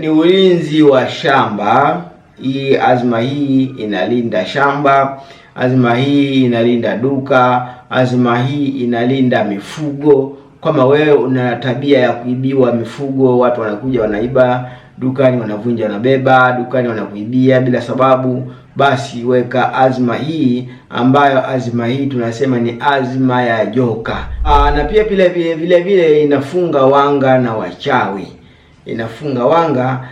Ni ulinzi wa shamba. Hii azma hii inalinda shamba, azma hii inalinda duka, azma hii inalinda mifugo. Kama wewe una tabia ya kuibiwa mifugo, watu wanakuja wanaiba dukani, wanavunja, wanabeba dukani, wanakuibia bila sababu, basi weka azma hii, ambayo azma hii tunasema ni azma ya joka. Na pia vile vile inafunga wanga na wachawi. Inafunga wanga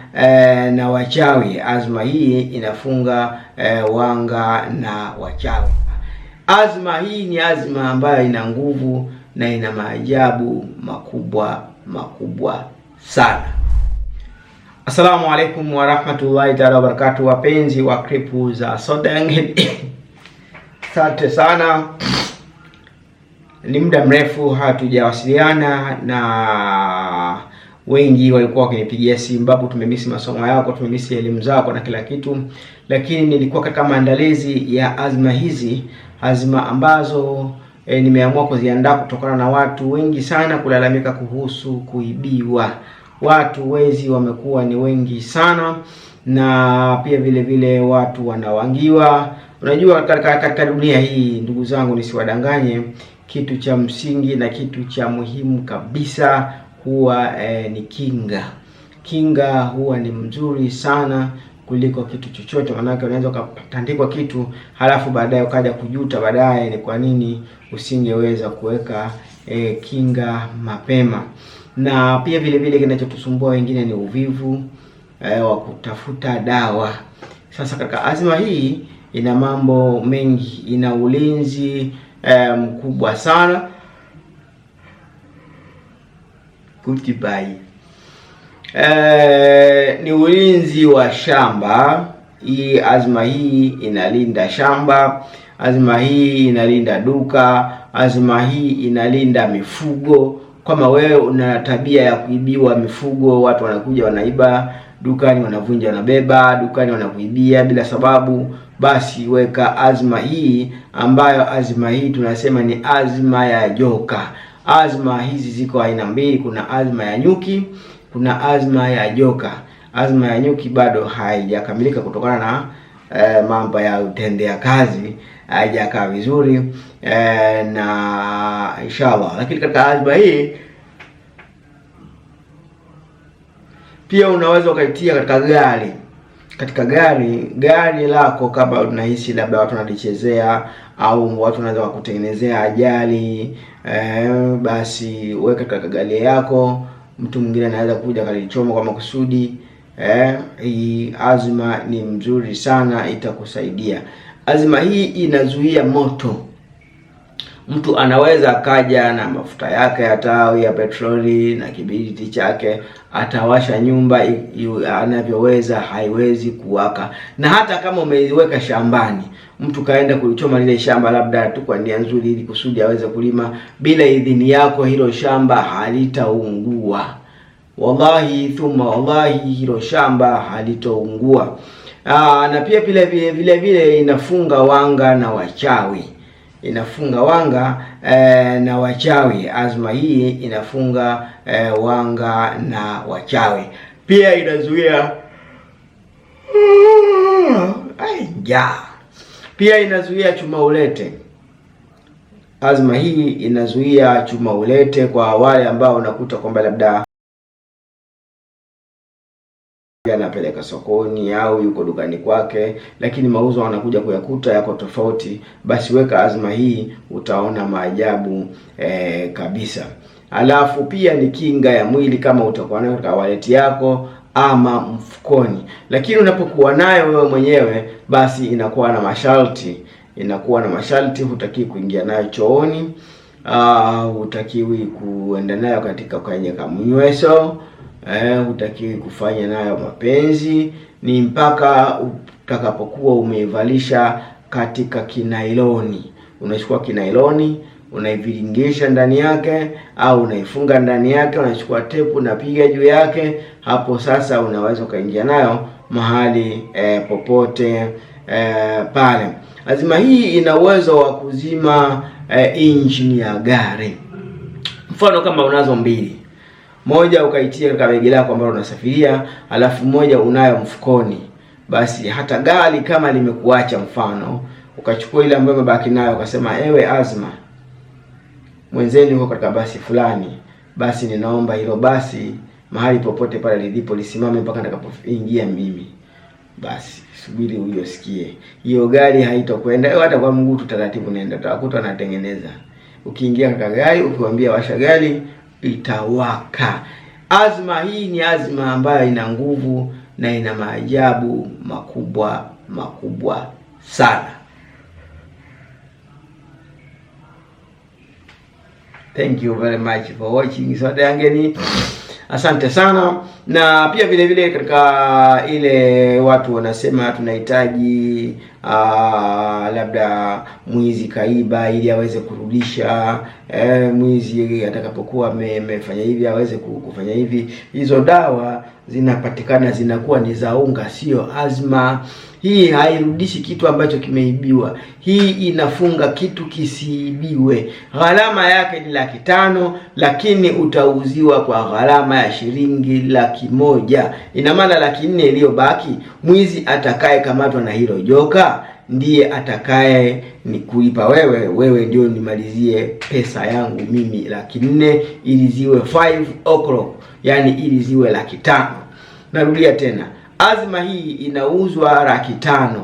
na wachawi. Azma hii inafunga wanga na wachawi. Azma hii ni azma ambayo ina nguvu na ina maajabu makubwa sana. Assalamu alaikum wa rahmatullahi ta'ala wa barakatuh, wapenzi wa klipu za Sodeng. Asante sana. Ni muda mrefu hatujawasiliana na wengi walikuwa wakinipigia simu, babu, tumemisi masomo yako, tumemisi elimu zako na kila kitu. Lakini nilikuwa katika maandalizi ya azma hizi, azma ambazo nimeamua kuziandaa kutokana na watu wengi sana kulalamika kuhusu kuibiwa. Watu wezi wamekuwa ni wengi sana, na pia vile vile watu wanawangiwa. Unajua, katika dunia hii, ndugu zangu, nisiwadanganye, kitu cha msingi na kitu cha muhimu kabisa huwa ni kinga. Kinga huwa ni mzuri sana kuliko kitu chochote. Maana unaweza ukatandikwa kitu halafu baadaye ukaja kujuta baadaye ni kwa nini usingeweza kuweka kinga mapema. Na pia vile vile kinachotusumbua wengine ni uvivu wa kutafuta dawa. Sasa katika azma hii ina mambo mengi, ina ulinzi mkubwa sana. Goodbye. Ni ulinzi wa shamba. Hii azma hii inalinda shamba, azma hii inalinda duka, azma hii inalinda mifugo. Kama wewe una tabia ya kuibiwa mifugo, watu wanakuja wanaiba dukani, wanavunja, wanabeba dukani, wanakuibia bila sababu, basi weka azma hii, ambayo azma hii tunasema ni azma ya joka. Azma hizi ziko aina mbili, kuna azma ya nyuki, kuna azma ya joka. Azma ya nyuki bado haijakamilika kutokana na mambo ya utendea kazi, haijakaa vizuri na inshallah. Lakini katika azma hii pia unaweza ukaitia katika gari. Katika gari lako, kama unahisi labda watu wanalichezea au watu wanaweza kukutengenezea ajali, basi weka katika gari yako. Mtu mwingine anaweza kuja akalichoma kwa makusudi. Hii azma ni mzuri sana, itakusaidia. Azma hii inazuia moto. Mtu anaweza akaja na mafuta yake ya taa ya petroli na kibiriti chake, atawasha nyumba anavyoweza, haiwezi kuwaka. Na hata kama umeiweka shambani, mtu kaenda kulichoma lile shamba labda tu kwa nia nzuri ili kusudi aweze kulima, bila idhini yako hilo shamba halitaungua. Wallahi thumma wallahi, hilo shamba halitaungua. Na pia vile vile inafunga wanga na wachawi. Inafunga wanga na wachawi. Azma hii inafunga wanga na wachawi. Pia inazuia pia inazuia chuma ulete. Azma hii inazuia chuma ulete kwa wale ambao unakuta kwamba labda anapeleka sokoni au yuko dukani kwake, lakini mauzo anakuja kuyakuta yako tofauti. Basi weka azma hii, utaona maajabu kabisa. Alafu pia ni kinga ya mwili, kama utakuwa nayo katika wallet yako ama mfukoni. Lakini unapokuwa nayo wewe mwenyewe, basi inakuwa na masharti. Hutakiwi kuingia nayo chooni, hutakiwi kuenda nayo katika kwenye kamnyweso, hutakiwi kufanya nayo mapenzi. Ni mpaka utakapokuwa umeivalisha katika kinailoni. Unachukua kinailoni, unaiviringisha ndani yake au unaifunga ndani yake, unachukua tepu unapiga juu yake. Hapo sasa unaweza ukaingia nayo mahali popote pale. Azma hii ina uwezo wa kuzima engine ya gari. Mfano kama unazo mbili, moja ukaitia katika begi lako ambalo unasafiria, alafu moja unayo mfukoni. Basi hata gari kama limekuacha, mfano ukachukua ile ambayo umebaki nayo, ukasema ewe Azma, mwenzeni huko katika basi fulani, basi ninaomba hilo basi mahali popote pale lilipo lisimame mpaka nitakapoingia mimi. Basi subiri uyosikie. Hiyo gari haitokwenda hata kwa mguu tu, taratibu nenda, utakuta anatengeneza. Ukiingia katika gari, ukiwaambia washa gari, itawaka. Azma hii ni azma ambayo ina nguvu na ina maajabu makubwa sana. Thank you very much for watching Sote Yangeni. Asante sana. Na pia vile vile katika ile watu wanasema tunahitaji labda mwizi kaiba ili aweze kurudisha, mwizi atakapokuwa amefanya hivi aweze kufanya hivi. Hizo dawa zinapatikana, zinakuwa ni za unga, sio azma. Hii hairudishi kitu ambacho kimeibiwa. Hii inafunga kitu kisiibiwe. Gharama yake ni 500,000, lakini utauziwa kwa gharama ya shilingi 100,000. Ina maana 400,000 iliyobaki, mwizi atakaye kamatwa na hilo joka ndiye atakaye ni kulipa wewe ndio nimalizie pesa yangu mimi 400,000 ili ziwe 5 o'clock, yani ili ziwe 500,000. Narudia tena, azma hii inauzwa 500,000.